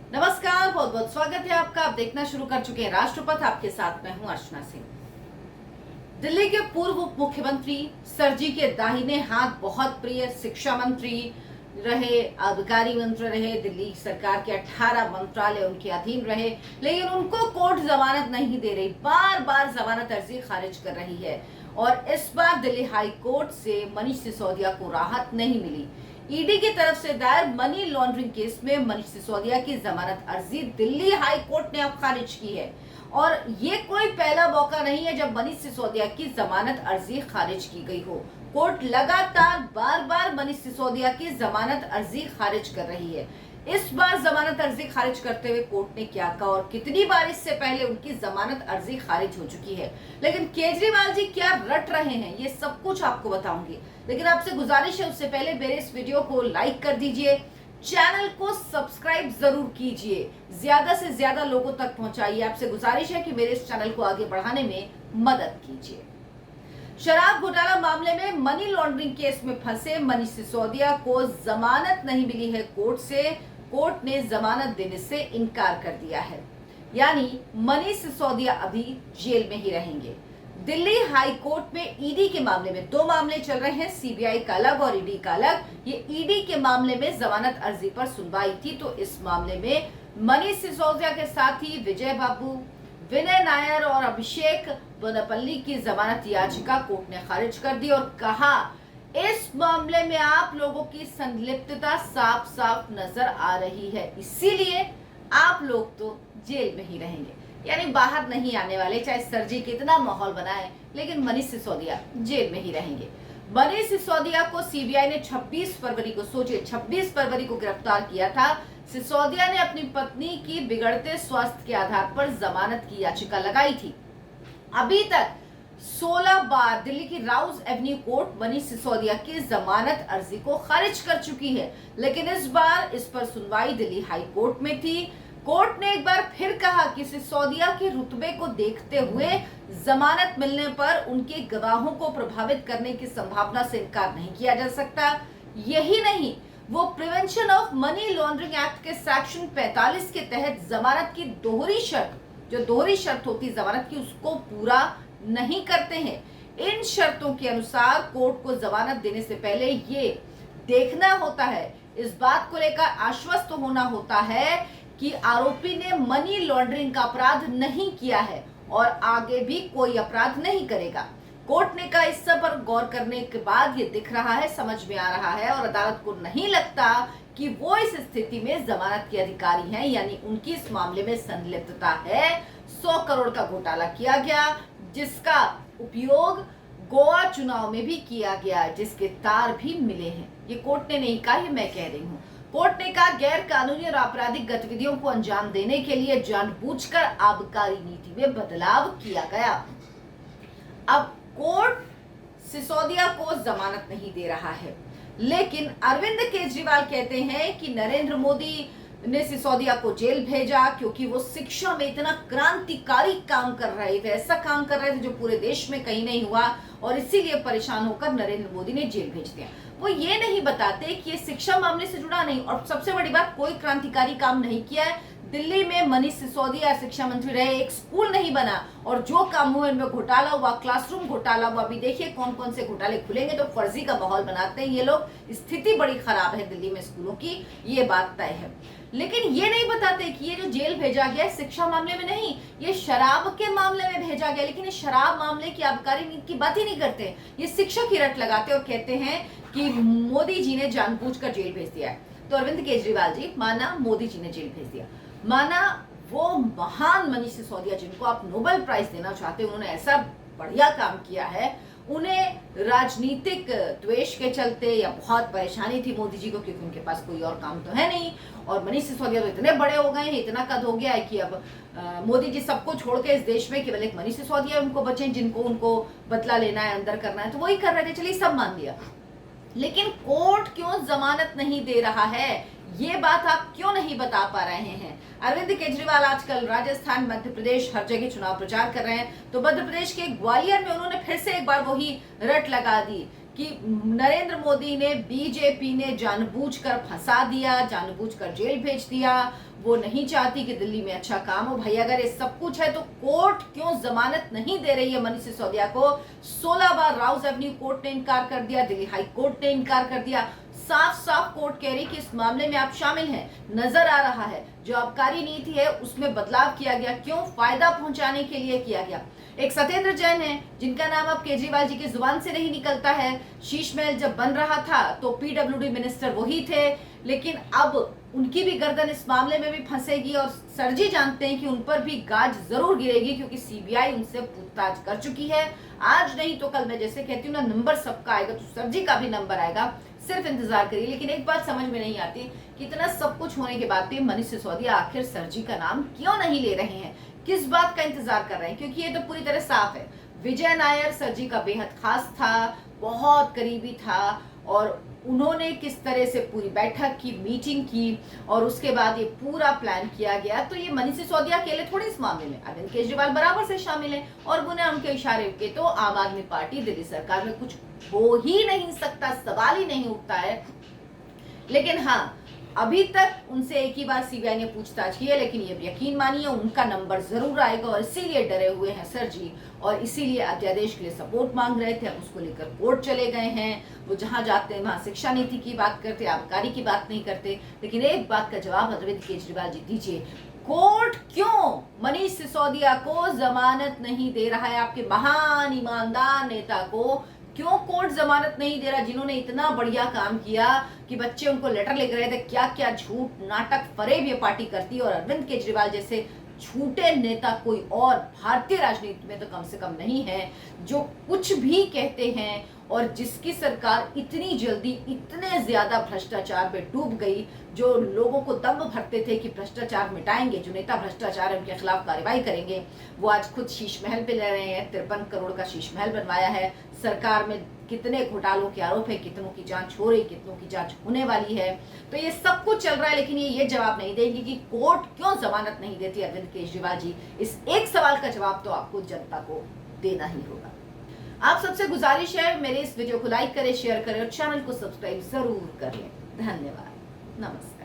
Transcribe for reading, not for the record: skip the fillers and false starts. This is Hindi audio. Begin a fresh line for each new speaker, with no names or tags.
नमस्कार, बहुत बहुत स्वागत है आपका। आप देखना शुरू कर चुके हैं राष्ट्रपथ। आपके साथ मैं हूं अर्चना सिंह। दिल्ली के पूर्व उप मुख्यमंत्री सर जी के दाहिने हाथ, बहुत प्रिय शिक्षा मंत्री रहे, आबकारी मंत्री रहे, दिल्ली सरकार के 18 मंत्रालय उनके अधीन रहे, लेकिन उनको कोर्ट जमानत नहीं दे रही, बार बार जमानत अर्जी खारिज कर रही है। और इस बार दिल्ली हाई कोर्ट से मनीष सिसोदिया को राहत नहीं मिली। ईडी की तरफ से दायर मनी लॉन्ड्रिंग केस में मनीष सिसोदिया की जमानत अर्जी दिल्ली हाई कोर्ट ने अब खारिज की है। और ये कोई पहला मौका नहीं है जब मनीष सिसोदिया की जमानत अर्जी खारिज की गई हो। कोर्ट लगातार बार बार मनीष सिसोदिया की जमानत अर्जी खारिज कर रही है। इस बार जमानत अर्जी खारिज करते हुए कोर्ट ने क्या कहा और कितनी बार इससे पहले उनकी जमानत अर्जी खारिज हो चुकी है, लेकिन केजरीवाल जी क्या रट रहे हैं, ये सब कुछ आपको बताऊंगी। लेकिन आपसे गुजारिश है, उससे पहले मेरे इस वीडियो को लाइक कर दीजिए, चैनल को सब्सक्राइब जरूर कीजिए, ज्यादा से ज्यादा लोगों तक पहुंचाइए। आपसे गुजारिश है कि मेरे इस चैनल को आगे बढ़ाने में मदद कीजिए। शराब घोटाला मामले में मनी लॉन्ड्रिंग केस में फंसे मनीष सिसोदिया को जमानत नहीं मिली है कोर्ट से। कोर्ट ने जमानत देने से इनकार कर दिया है, यानी मनीष सिसोदिया अभी जेल में ही रहेंगे। दिल्ली हाई कोर्ट में ईडी के मामले में दो मामले चल रहे हैं, सीबीआई का अलग और ईडी का अलग। ये ईडी के मामले में जमानत अर्जी पर सुनवाई थी, तो इस मामले में मनीष सिसोदिया के साथ ही विजय बाबू, विनय नायर और अभिषेक बोनापल्ली की जमानत याचिका कोर्ट ने खारिज कर दी और कहा इस मामले में आप लोगों की संलिप्तता साफ साफ नजर आ रही है, इसीलिए आप लोग तो जेल में ही रहेंगे, यानी बाहर नहीं आने वाले, चाहे सर जी कितना माहौल बनाए, लेकिन मनीष सिसोदिया जेल में ही रहेंगे। मनीष सिसोदिया को सीबीआई ने 26 फरवरी को, सोचिए 26 फरवरी को गिरफ्तार किया था। सिसोदिया ने अपनी पत्नी की बिगड़ते स्वास्थ्य के आधार पर जमानत की याचिका लगाई थी। अभी तक 16 बार दिल्ली की राउज एवेन्यू कोर्ट मनीष सिसोदिया की जमानत अर्जी को खारिज कर चुकी है, लेकिन इस बार इस पर सुनवाई दिल्ली हाई कोर्ट में थी। कोर्ट ने एक बार फिर कहा कि सिसोदिया के रुतबे को देखते हुए जमानत मिलने पर उनके गवाहों को प्रभावित करने की संभावना से इनकार नहीं किया जा सकता। यही नहीं, वो prevention of money laundering act के सेक्शन 45 के तहत जमानत की दोहरी शर्त, जो दोहरी शर्त होती जमानत की, उसको पूरा नहीं करते हैं। इन शर्तों के अनुसार कोर्ट को जमानत देने से पहले ये देखना होता है, इस बात को लेकर आश्वस्त होना होता है कि आरोपी ने मनी लॉन्ड्रिंग का अपराध नहीं किया है और आगे भी कोई अपराध नहीं करेगा। कोर्ट ने कहा इस सब पर गौर करने के बाद ये दिख रहा है, समझ में आ रहा है और अदालत को नहीं लगता कि वो इस स्थिति में जमानत के अधिकारी हैं, यानी उनकी इस मामले में संलिप्तता है। 100 करोड़ का घोटाला किया गया, जिसका उपयोग गोवा चुनाव में भी किया गया, जिसके तार भी मिले हैं। ये कोर्ट ने नहीं कहा, ये मैं कह रही हूँ। कोर्ट ने कहा गैर कानूनी और आपराधिक गतिविधियों को अंजाम देने के लिए जानबूझकर आबकारी नीति में बदलाव किया गया। अब कोर्ट सिसोदिया को जमानत नहीं दे रहा है, लेकिन अरविंद केजरीवाल कहते हैं कि नरेंद्र मोदी ने सिसोदिया को जेल भेजा क्योंकि वो शिक्षा में इतना क्रांतिकारी काम कर रहे थे, ऐसा काम कर रहे थे जो पूरे देश में कहीं नहीं हुआ, और इसीलिए परेशान होकर नरेंद्र मोदी ने जेल भेज दिया। वो ये नहीं बताते कि ये शिक्षा मामले से जुड़ा नहीं, और सबसे बड़ी बात, कोई क्रांतिकारी काम नहीं किया है। दिल्ली में मनीष सिसोदिया शिक्षा मंत्री रहे, एक स्कूल नहीं बना, और जो काम हुए इनमें घोटाला हुआ, क्लासरूम घोटाला हुआ। अभी देखिए कौन कौन से घोटाले खुलेंगे, तो फर्जी का माहौल बनाते हैं ये लोग। स्थिति बड़ी खराब है दिल्ली में स्कूलों की, ये बात तय है। लेकिन ये नहीं बताते कि ये जो जेल भेजा गया शिक्षा मामले में नहीं, ये शराब के मामले में भेजा गया। लेकिन ये शराब मामले की आबकारी नीति की बात ही नहीं करते, ये शिक्षा की रट लगाते और कहते हैं कि मोदी जी ने जानबूझकर जेल भेज दिया है। तो अरविंद केजरीवाल जी, माना मोदी जी ने जेल भेज दिया, माना वो महान मनीष सिसोदिया जिनको आप नोबेल प्राइज देना चाहते हैं, उन्होंने ऐसा बढ़िया काम किया है, उन्हें राजनीतिक द्वेष के चलते या बहुत परेशानी थी मोदी जी को, क्योंकि उनके पास कोई और काम तो है नहीं, और मनीष सिसोदिया तो इतने बड़े हो गए हैं, इतना कद हो गया है कि अब मोदी जी सबको छोड़ के इस देश में केवल एक मनीष सिसोदिया उनको बचे, जिनको उनको बदला लेना है, अंदर करना है, तो वही कर रहे थे। चलिए सब मान लिया, लेकिन कोर्ट क्यों जमानत नहीं दे रहा है, ये बात आप क्यों नहीं बता पा रहे हैं? अरविंद केजरीवाल आजकल राजस्थान, मध्य प्रदेश, हर जगह चुनाव प्रचार कर रहे हैं। तो मध्य प्रदेश के ग्वालियर में उन्होंने फिर से एक बार वही रट लगा दी कि नरेंद्र मोदी ने, बीजेपी ने जानबूझकर फंसा दिया, जानबूझकर जेल भेज दिया। वो नहीं चाहती कि दिल्ली में अच्छा काम हो। भाई अगर ये सब कुछ है तो कोर्ट क्यों जमानत नहीं दे रही है मनीष सिसोदिया को? 16 बार राउज एवेन्यू कोर्ट ने इनकार कर दिया, दिल्ली हाई कोर्ट ने इनकार कर दिया। साफ साफ कोर्ट कह रही कि इस मामले में आप शामिल हैं। नजर आ रहा है जो आबकारी नीति है उसमें बदलाव किया गया, क्यों? फायदा पहुंचाने के लिए किया गया। एक सत्येंद्र जैन है जिनका नाम अब केजरीवाल जी की जुबान से नहीं निकलता है। शीश महल जब बन रहा था तो पीडब्ल्यूडी मिनिस्टर वही थे, लेकिन अब उनकी भी गर्दन इस मामले में भी फंसेगी और सर जी जानते हैं कि उन पर भी गाज जरूर गिरेगी, क्योंकि सीबीआई उनसे पूछताछ कर चुकी है। आज नहीं तो कल, मैं जैसे कहती हूँ ना, नंबर सबका आएगा तो सर जी का भी नंबर आएगा, सिर्फ इंतजार करिए। लेकिन एक बात समझ में नहीं आती कि इतना सब कुछ होने के बाद भी मनीष सिसोदिया आखिर सर जी का नाम क्यों नहीं ले रहे हैं, किस बात का इंतजार कर रहे हैं? क्योंकि ये तो पूरी तरह साफ है, विजय नायर सर जी का बेहद खास था, बहुत करीबी था, और उन्होंने किस तरह से पूरी बैठक की, मीटिंग की, और उसके बाद ये पूरा प्लान किया गया। तो ये मनीष सिसोदिया अकेले थोड़ी इस मामले में, अरविंद केजरीवाल बराबर से शामिल है, और बिना उनके इशारे के तो आम आदमी पार्टी दिल्ली सरकार में कुछ हो ही नहीं सकता, सवाल ही नहीं उठता है। लेकिन हाँ, अभी तक उनसे एक ही बार सीबीआई ने पूछताछ की है, लेकिन ये यकीन मानिए उनका नंबर जरूर आएगा, और इसीलिए डरे हुए हैं सर जी, और इसीलिए अध्यादेश के लिए सपोर्ट मांग रहे थे। उसको लेकर कोर्ट चले गए हैं। वो जहां जाते हैं वहां शिक्षा नीति की बात करते, आबकारी की बात नहीं करते। लेकिन एक बात का जवाब अरविंद केजरीवाल जी दीजिए, कोर्ट क्यों मनीष सिसोदिया को जमानत नहीं दे रहा है? आपके महान ईमानदार नेता को क्यों कोर्ट जमानत नहीं दे रहा, जिन्होंने इतना बढ़िया काम किया कि बच्चे उनको लेटर लिख रहे थे, क्या क्या झूठ नाटक फरेब ये पार्टी करती है। और अरविंद केजरीवाल जैसे झूठे नेता कोई और भारतीय राजनीति में तो कम से कम नहीं है, जो कुछ भी कहते हैं, और जिसकी सरकार इतनी जल्दी इतने ज्यादा भ्रष्टाचार में डूब गई, जो लोगों को दम भरते थे कि भ्रष्टाचार मिटाएंगे, जो नेता भ्रष्टाचार है उनके खिलाफ कार्रवाई करेंगे, वो आज खुद शीश महल पे ले रहे हैं। 53 करोड़ का शीश महल बनवाया है। सरकार में कितने घोटालों के आरोप है, कितनों की जांच हो रही, कितनों की जांच होने वाली है। तो ये सब कुछ चल रहा है, लेकिन ये जवाब नहीं देंगे कि कोर्ट क्यों जमानत नहीं देती अरविंद केजरीवाल जी। इस एक सवाल का जवाब तो आपको जनता को देना ही होगा। आप सबसे गुजारिश है, मेरे इस वीडियो को लाइक करें, शेयर करें और चैनल को सब्सक्राइब जरूर कर लें। धन्यवाद, नमस्ते।